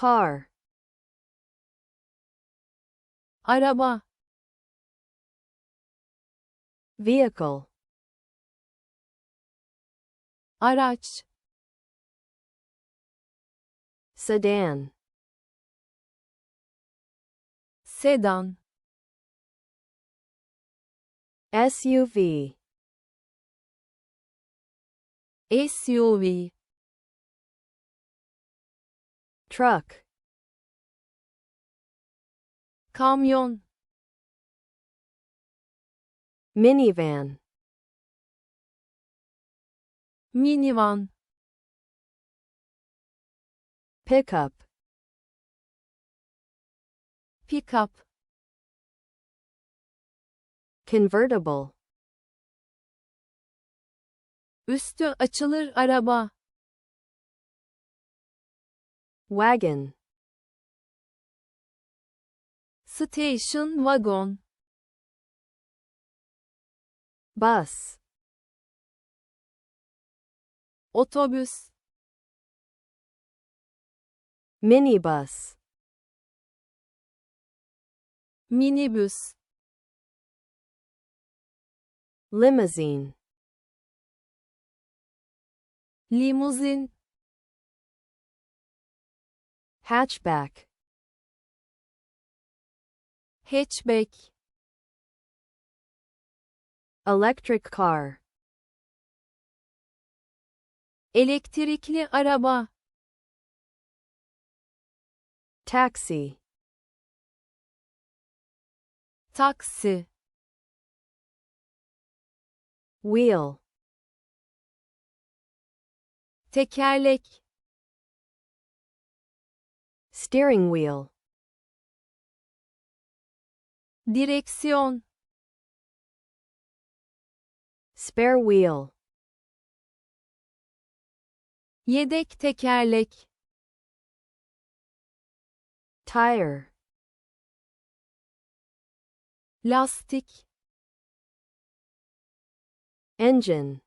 car, araba, vehicle, araç, sedan, sedan, SUV, SUV, truck, kamyon, minivan, minivan, pickup, pickup, convertible, üstü açılır araba, wagon, station wagon, bus, otobüs, minibus, minibüs, limousine, limuzin, hatchback, hatchback, electric car, elektrikli araba, taxi, taksi, wheel, tekerlek, steering wheel, direksiyon, spare wheel, yedek tekerlek, tire, lastik, engine,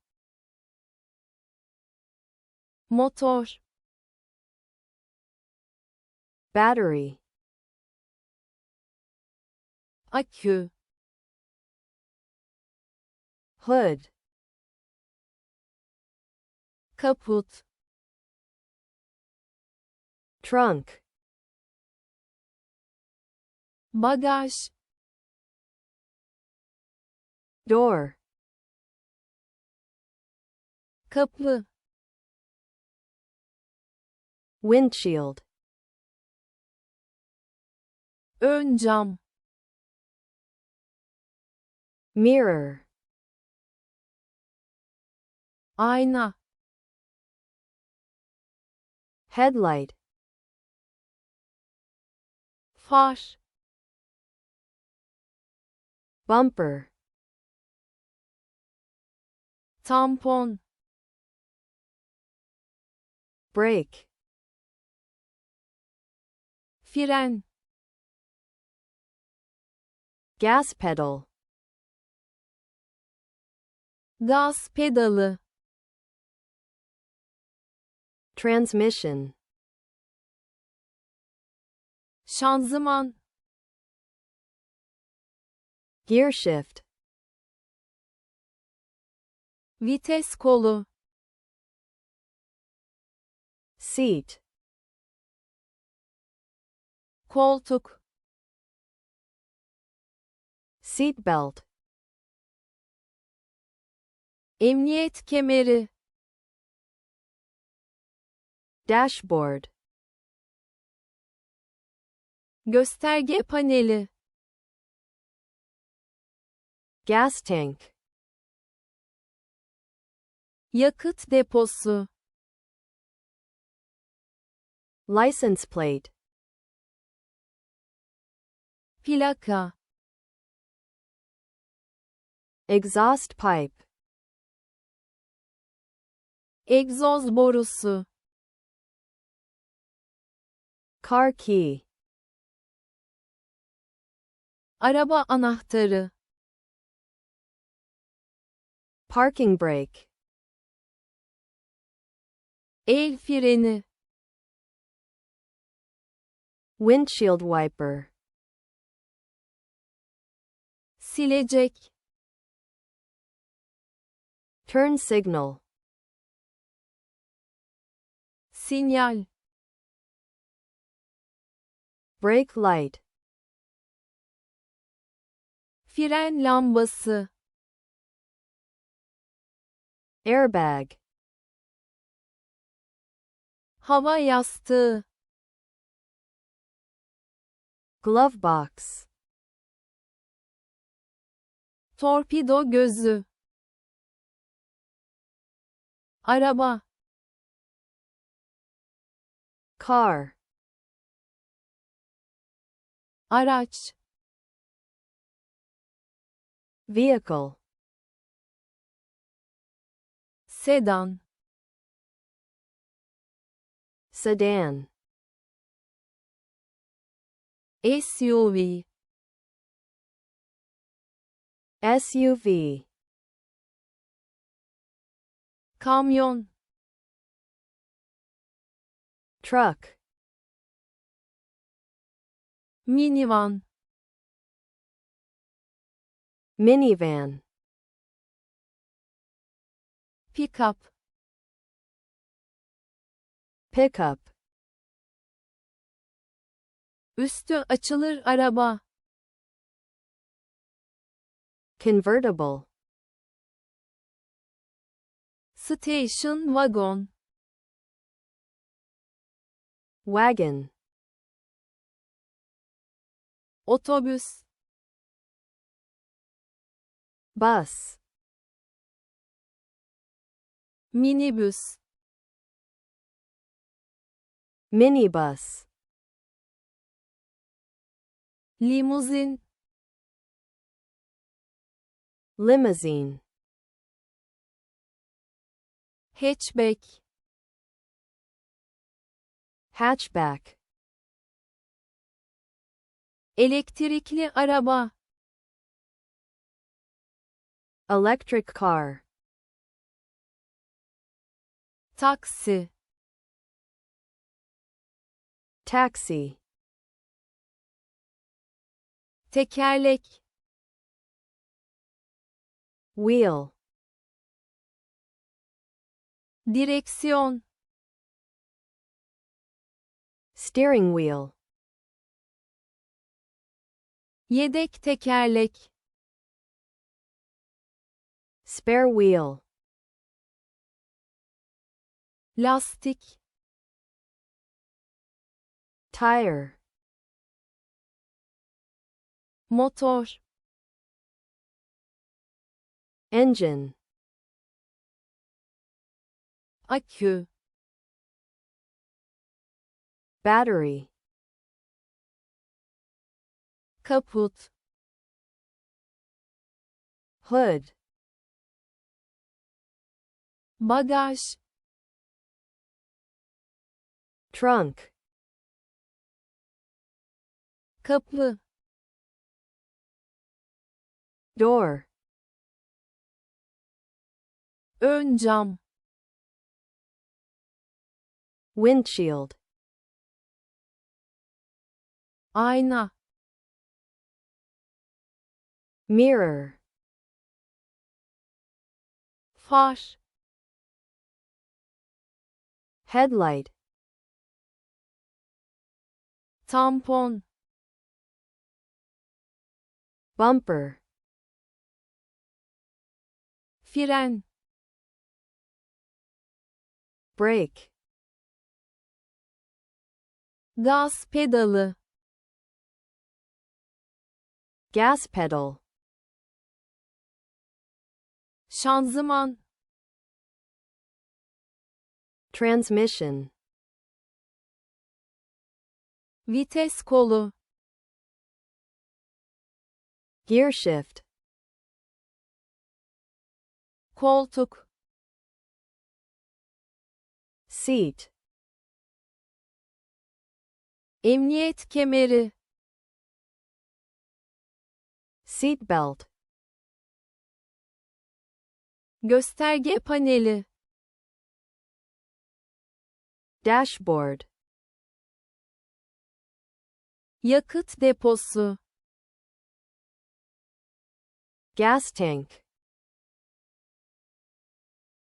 motor, battery, akü, hood, kaput, trunk, bagaj, door, kapı, windshield, ön cam, mirror, ayna, headlight, far, bumper, tampon, brake, fren, gas pedal, gaz pedalı, transmission, şanzıman, gear shift, vites kolu, seat, koltuk, seat belt, emniyet kemeri, dashboard, gösterge paneli, gas tank, yakıt deposu, license plate, plaka, exhaust pipe, egzoz borusu, car key, araba anahtarı, parking brake, el freni, Windshield wiper. Silecek. Turn signal. Sinyal. Brake light. Fren lambası. Airbag. Hava yastığı. Glove box. Torpido gözü. Araba. Car. Araç. Vehicle. Sedan. Sedan. SUV. SUV. Kamyon. Truck. Minivan. Minivan. Pickup. Pickup. Üstü açılır araba. Convertible. Station wagon. Wagon. Otobüs. Bus. Minibüs. Minibus. Limuzin. Limousine. Hatchback. Hatchback. Elektrikli araba. Electric car. Taksi. Taxi. Tekerlek. Wheel. Direksiyon. Steering wheel. Yedek tekerlek. Spare wheel. Lastik. Tire. Motor. Engine. Akü. Battery. Kaput. Hood. Bagaj. Trunk. Kapı. Door. Ön cam. Windshield. Ayna. Mirror. Far. Headlight. Tampon. Bumper. Fren. Brake. Gaz pedalı. Gas pedal. Şanzıman. Transmission. Vites kolu. Gear shift. Koltuk. Seat. Emniyet kemeri. Seat belt. Gösterge paneli. Dashboard. Yakıt deposu. Gas tank.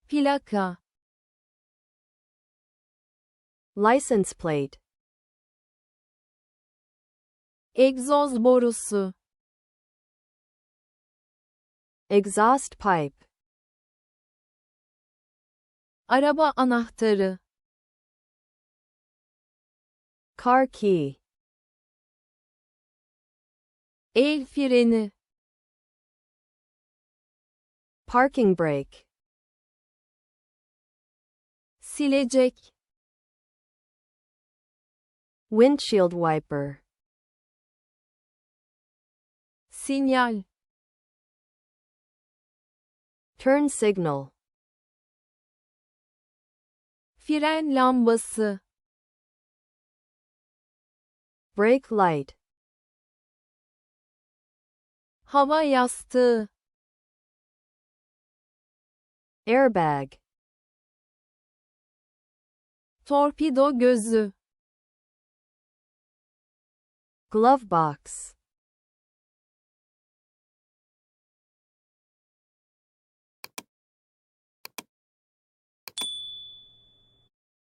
Plaka. License plate. Egzoz borusu. Exhaust pipe. Araba anahtarı. Car key. El freni. Parking brake. Silecek. Windshield wiper. Sinyal. Turn signal. Fren lambası. Brake light. Hava yastığı. Airbag. Torpido gözü. Glove box.